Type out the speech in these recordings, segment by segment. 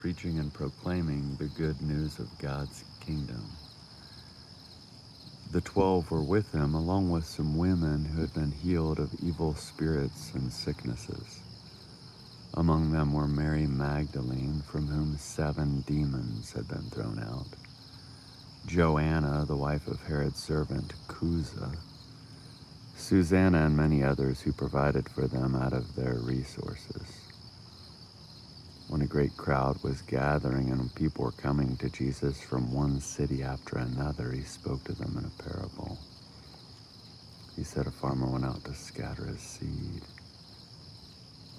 preaching and proclaiming the good news of God's kingdom. The 12 were with him, along with some women who had been healed of evil spirits and sicknesses. Among them were Mary Magdalene, from whom 7 demons had been thrown out, Joanna, the wife of Herod's servant Chuza, Susanna, and many others who provided for them out of their resources. When a great crowd was gathering and people were coming to Jesus from one city after another, he spoke to them in a parable. He said a farmer went out to scatter his seed.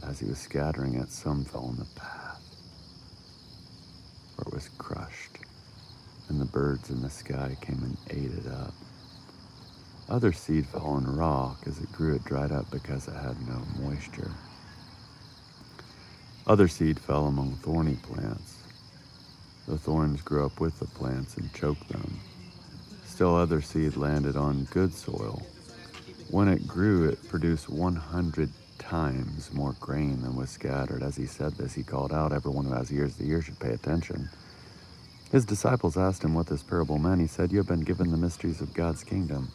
As he was scattering it, some fell on the path, where it was crushed, and the birds in the sky came and ate it up. Other seed fell on rock. As it grew, it dried up because it had no moisture. Other seed fell among thorny plants. The thorns grew up with the plants and choked them. Still other seed landed on good soil. When it grew, it produced 100 times more grain than was scattered. As he said this, he called out, "Everyone who has ears to hear should pay attention." His disciples asked him what this parable meant. He said, "You have been given the mysteries of God's kingdom.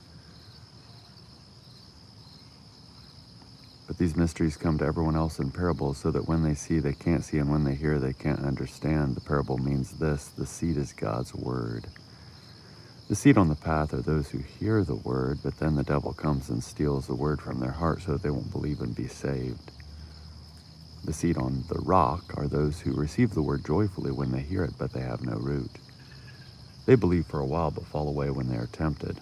But these mysteries come to everyone else in parables, so that when they see, they can't see, and when they hear, they can't understand." The parable means this: the seed is God's word. The seed on the path are those who hear the word, but then the devil comes and steals the word from their heart so that they won't believe and be saved. The seed on the rock are those who receive the word joyfully when they hear it, but they have no root. They believe for a while, but fall away when they are tempted.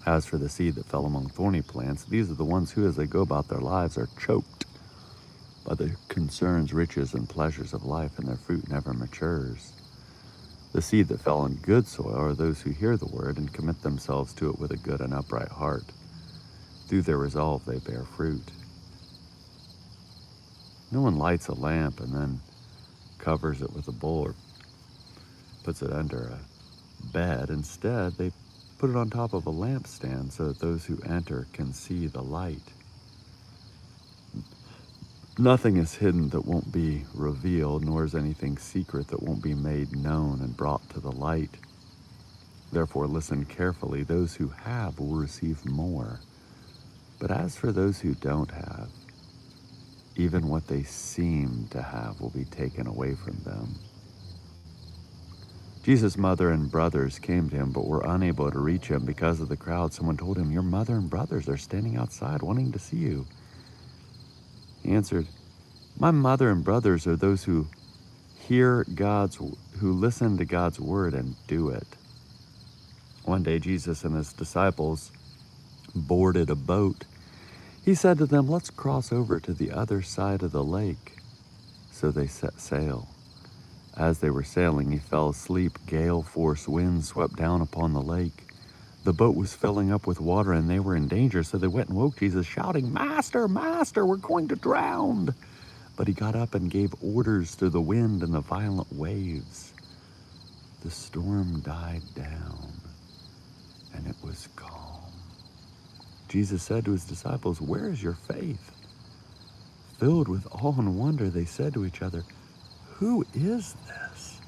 As for the seed that fell among thorny plants, these are the ones who, as they go about their lives, are choked by the concerns, riches, and pleasures of life, and their fruit never matures. The seed that fell on good soil are those who hear the word and commit themselves to it with a good and upright heart. Through their resolve, they bear fruit. No one lights a lamp and then covers it with a bowl or puts it under a bed. Instead, they put it on top of a lampstand so that those who enter can see the light. Nothing is hidden that won't be revealed, nor is anything secret that won't be made known and brought to the light. Therefore, listen carefully. Those who have will receive more. But as for those who don't have, even what they seem to have will be taken away from them. Jesus' mother and brothers came to him, but were unable to reach him because of the crowd. Someone told him, "Your mother and brothers are standing outside wanting to see you." He answered, "My mother and brothers are those who listen to God's word and do it." One day, Jesus and his disciples boarded a boat. He said to them, "Let's cross over to the other side of the lake." So they set sail. As they were sailing, he fell asleep. Gale-force winds swept down upon the lake. The boat was filling up with water, and they were in danger, so they went and woke Jesus, shouting, "Master, Master, we're going to drown!" But he got up and gave orders to the wind and the violent waves. The storm died down, and it was calm. Jesus said to his disciples, "Where is your faith?" Filled with awe and wonder, they said to each other, "Who is this?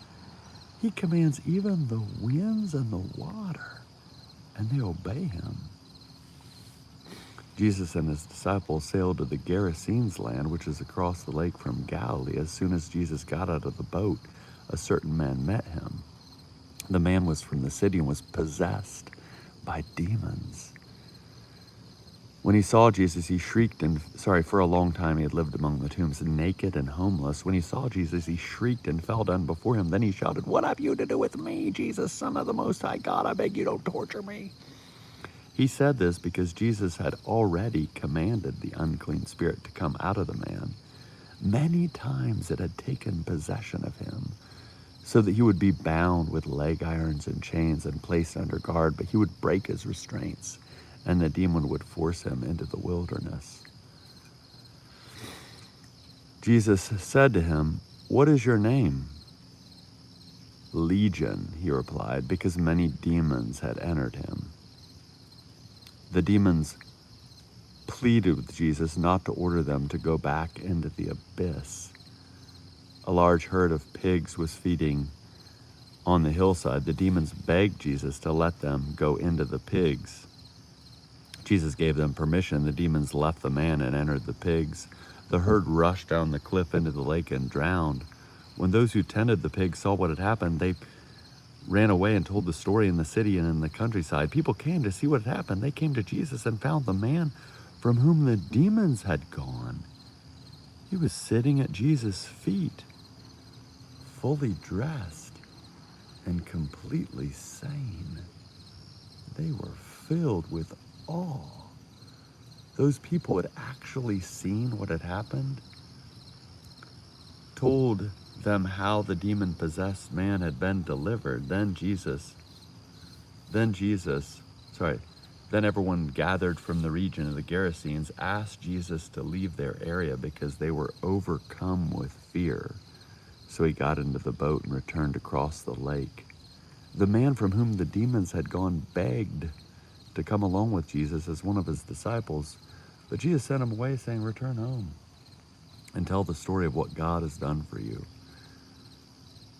He commands even the winds and the water, and they obey him." Jesus and his disciples sailed to the Gerasenes land, which is across the lake from Galilee. As soon as Jesus got out of the boat, a certain man met him. The man was from the city and was possessed by demons. When he saw Jesus, he shrieked for a long time he had lived among the tombs, naked and homeless. When he saw Jesus, he shrieked and fell down before him. Then he shouted, "What have you to do with me, Jesus, Son of the Most High God? I beg you, don't torture me." He said this because Jesus had already commanded the unclean spirit to come out of the man. Many times it had taken possession of him, so that he would be bound with leg irons and chains and placed under guard, but he would break his restraints, and the demon would force him into the wilderness. Jesus said to him, "What is your name?" "Legion," he replied, because many demons had entered him. The demons pleaded with Jesus not to order them to go back into the abyss. A large herd of pigs was feeding on the hillside. The demons begged Jesus to let them go into the pigs. Jesus gave them permission. The demons left the man and entered the pigs. The herd rushed down the cliff into the lake and drowned. When those who tended the pigs saw what had happened, they ran away and told the story in the city and in the countryside. People came to see what had happened. They came to Jesus and found the man from whom the demons had gone. He was sitting at Jesus' feet, fully dressed and completely sane. They were filled with awe. Those people had actually seen what had happened, told them how the demon-possessed man had been delivered. Then everyone gathered from the region of the Gerasenes asked Jesus to leave their area because they were overcome with fear. So he got into the boat and returned across the lake. The man from whom the demons had gone begged to come along with Jesus as one of his disciples, but Jesus sent him away, saying, "Return home and tell the story of what God has done for you."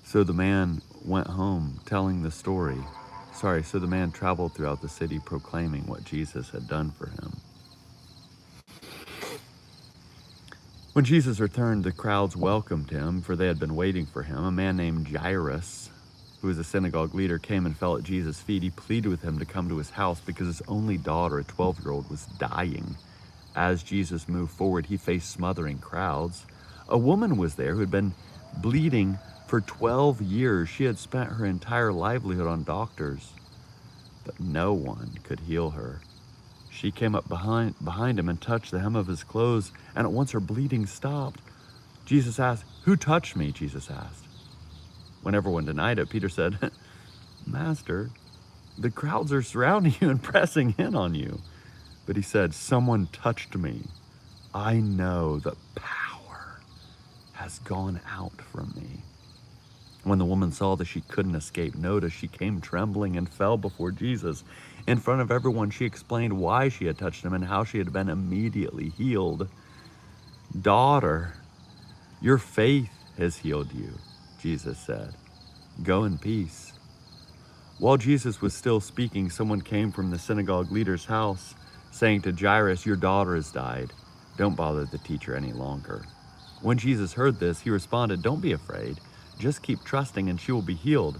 So the man went home telling the story. So the man traveled throughout the city proclaiming what Jesus had done for him. When Jesus returned, the crowds welcomed him, for they had been waiting for him. A man named Jairus, who was a synagogue leader, came and fell at Jesus' feet. He pleaded with him to come to his house because his only daughter, a 12-year-old, was dying. As Jesus moved forward, he faced smothering crowds. A woman was there who had been bleeding for 12 years. She had spent her entire livelihood on doctors, but no one could heal her. She came up behind him and touched the hem of his clothes, and at once her bleeding stopped. Jesus asked, "Who touched me?" Jesus asked. When everyone denied it, Peter said, "Master, the crowds are surrounding you and pressing in on you." But he said, "Someone touched me. I know that power has gone out from me." When the woman saw that she couldn't escape notice, she came trembling and fell before Jesus. In front of everyone, she explained why she had touched him and how she had been immediately healed. "Daughter, your faith has healed you," Jesus said. "Go in peace." While Jesus was still speaking, someone came from the synagogue leader's house, saying to Jairus, "Your daughter has died. Don't bother the teacher any longer." When Jesus heard this, he responded, "Don't be afraid. Just keep trusting and she will be healed."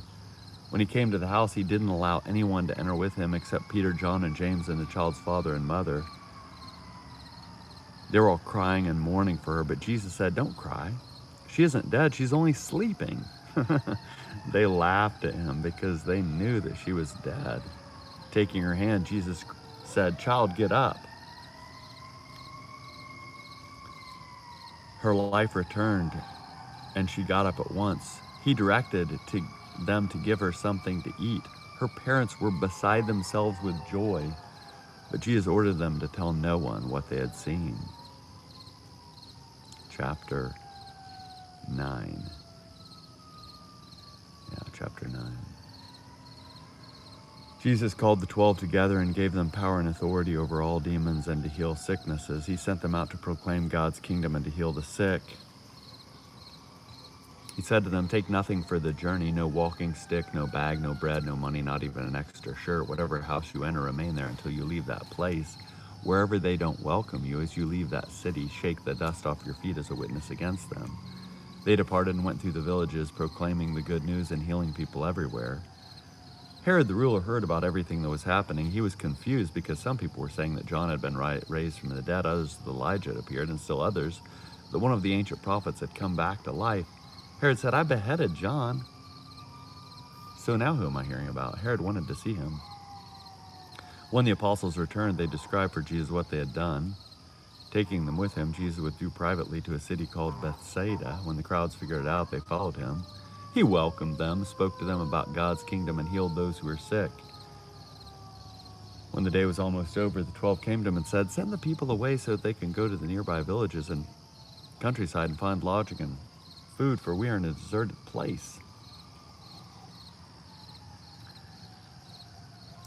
When he came to the house, he didn't allow anyone to enter with him except Peter, John, and James, and the child's father and mother. They were all crying and mourning for her, but Jesus said, "Don't cry. She isn't dead. She's only sleeping." They laughed at him because they knew that she was dead. Taking her hand, Jesus said, "Child, get up." Her life returned, and she got up at once. He directed them to give her something to eat. Her parents were beside themselves with joy, but Jesus ordered them to tell no one what they had seen. Chapter 9. Chapter 9. Jesus called the 12 together and gave them power and authority over all demons and to heal sicknesses. He sent them out to proclaim God's kingdom and to heal the sick. He said to them, "Take nothing for the journey, no walking stick, no bag, no bread, no money, not even an extra shirt. Whatever house you enter, remain there until you leave that place. Wherever they don't welcome you, as you leave that city, shake the dust off your feet as a witness against them." They departed and went through the villages, proclaiming the good news and healing people everywhere. Herod the ruler heard about everything that was happening. He was confused because some people were saying that John had been raised from the dead, others that Elijah had appeared, and still others that one of the ancient prophets had come back to life. Herod said, "I beheaded John. So now who am I hearing about?" Herod wanted to see him. When the apostles returned, they described for Jesus what they had done. Taking them with him, Jesus withdrew privately to a city called Bethsaida. When the crowds figured it out, they followed him. He welcomed them, spoke to them about God's kingdom, and healed those who were sick. When the day was almost over, the 12 came to him and said, "Send the people away so that they can go to the nearby villages and countryside and find lodging and food, for we are in a deserted place."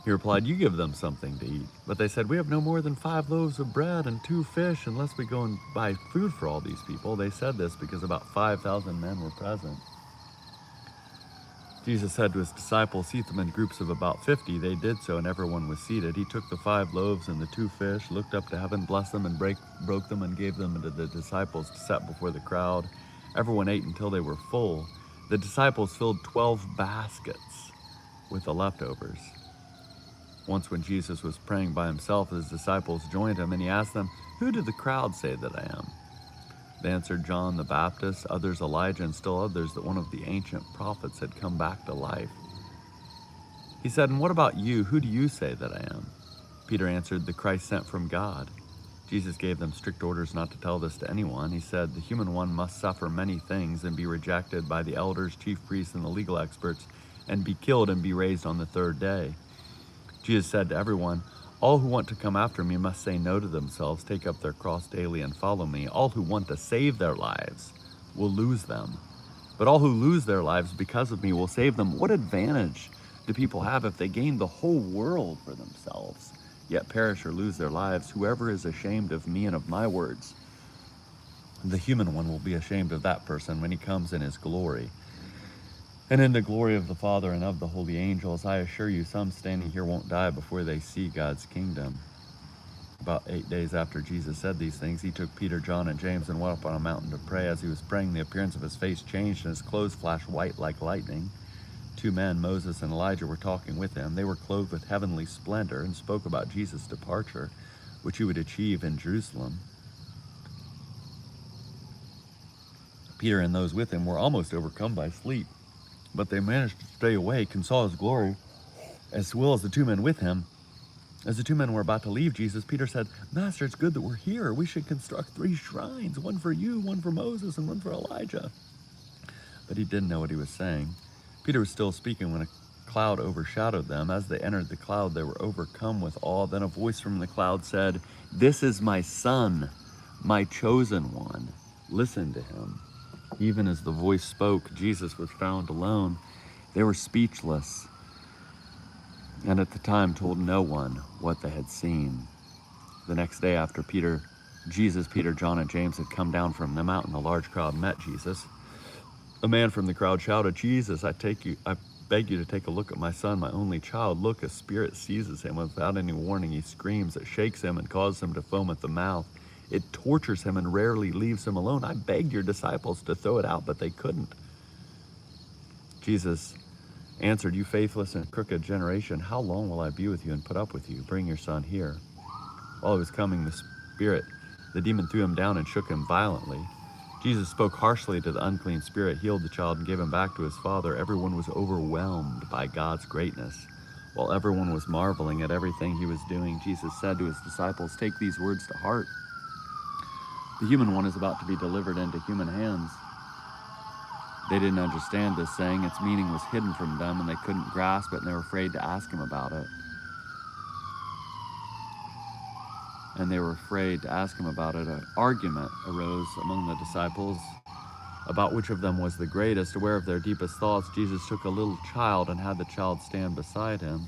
He replied, "You give them something to eat." But they said, "We have no more than 5 loaves of bread and 2 fish unless we go and buy food for all these people." They said this because about 5,000 men were present. Jesus said to his disciples, "Seat them in groups of about 50. They did so, and everyone was seated. He took the 5 loaves and the 2 fish, looked up to heaven, blessed them, and broke them and gave them to the disciples to set before the crowd. Everyone ate until they were full. The disciples filled 12 baskets with the leftovers. Once when Jesus was praying by himself, his disciples joined him, and he asked them, "Who do the crowd say that I am?" They answered, "John the Baptist, others Elijah, and still others that one of the ancient prophets had come back to life." He said, "And what about you? Who do you say that I am?" Peter answered, "The Christ sent from God." Jesus gave them strict orders not to tell this to anyone. He said, "The human one must suffer many things and be rejected by the elders, chief priests, and the legal experts, and be killed and be raised on the 3rd day." Jesus said to everyone, "All who want to come after me must say no to themselves, take up their cross daily, and follow me. All who want to save their lives will lose them. But all who lose their lives because of me will save them. What advantage do people have if they gain the whole world for themselves, yet perish or lose their lives? Whoever is ashamed of me and of my words, the human one will be ashamed of that person when he comes in his glory, and in the glory of the Father and of the holy angels. I assure you, some standing here won't die before they see God's kingdom." About 8 days after Jesus said these things, he took Peter, John, and James and went up on a mountain to pray. As he was praying, the appearance of his face changed, and his clothes flashed white like lightning. 2 men, Moses and Elijah, were talking with him. They were clothed with heavenly splendor and spoke about Jesus' departure, which he would achieve in Jerusalem. Peter and those with him were almost overcome by sleep, but they managed to stay awake and saw his glory, as well as the 2 men with him. As the 2 men were about to leave Jesus, Peter said, "Master, it's good that we're here. We should construct 3 shrines, one for you, one for Moses, and one for Elijah." But he didn't know what he was saying. Peter was still speaking when a cloud overshadowed them. As they entered the cloud, they were overcome with awe. Then a voice from the cloud said, "This is my son, my chosen one. Listen to him." Even as the voice spoke, Jesus was found alone. They were speechless, and at the time told no one what they had seen. The next day after Jesus, Peter, John, and James had come down from the mountain, a large crowd met Jesus. A man from the crowd shouted, "Jesus, I beg you to take a look at my son, my only child. Look, a spirit seizes him. Without any warning, he screams. It shakes him and causes him to foam at the mouth. It tortures him and rarely leaves him alone. I begged your disciples to throw it out, but they couldn't." Jesus answered, "You faithless and crooked generation, how long will I be with you and put up with you? Bring your son here." While he was coming, the demon threw him down and shook him violently. Jesus spoke harshly to the unclean spirit, healed the child, and gave him back to his father. Everyone was overwhelmed by God's greatness. While everyone was marveling at everything he was doing, Jesus said to his disciples, "Take these words to heart. The human one is about to be delivered into human hands." They didn't understand this saying. Its meaning was hidden from them, and they couldn't grasp it, and they were afraid to ask him about it. An argument arose among the disciples about which of them was the greatest. Aware of their deepest thoughts, Jesus took a little child and had the child stand beside him.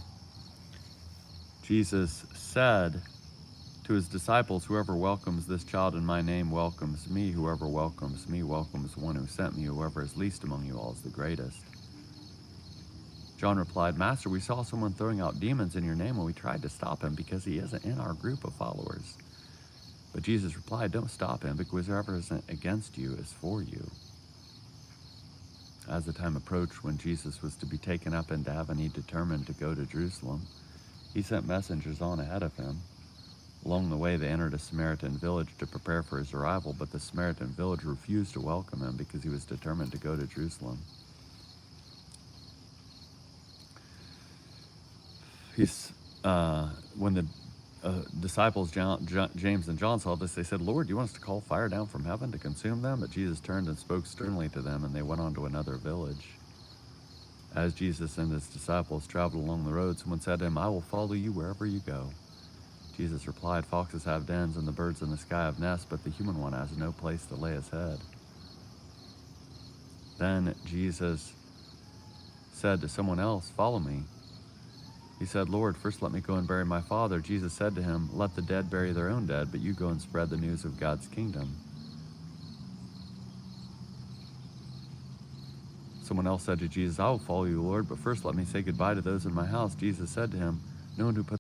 Jesus said to his disciples, "Whoever welcomes this child in my name welcomes me. Whoever welcomes me welcomes the one who sent me. Whoever is least among you all is the greatest." John replied, "Master, we saw someone throwing out demons in your name, and we tried to stop him because he isn't in our group of followers." But Jesus replied, "Don't stop him, because whoever isn't against you is for you." As the time approached when Jesus was to be taken up into heaven, he determined to go to Jerusalem. He sent messengers on ahead of him. Along the way, they entered a Samaritan village to prepare for his arrival, but the Samaritan village refused to welcome him because he was determined to go to Jerusalem. When the disciples, James and John, saw this, they said, "Lord, do you want us to call fire down from heaven to consume them?" But Jesus turned and spoke sternly to them, and they went on to another village. As Jesus and his disciples traveled along the road, someone said to him, "I will follow you wherever you go." Jesus replied, "Foxes have dens and the birds in the sky have nests, but the human one has no place to lay his head." Then Jesus said to someone else, "Follow me." He said, Lord, first let me go and bury my father. Jesus said to him, let the dead bury their own dead, but you go and spread the news of God's kingdom. Someone else said to Jesus, I will follow you, Lord, but first let me say goodbye to those in my house. Jesus said to him, no one who puts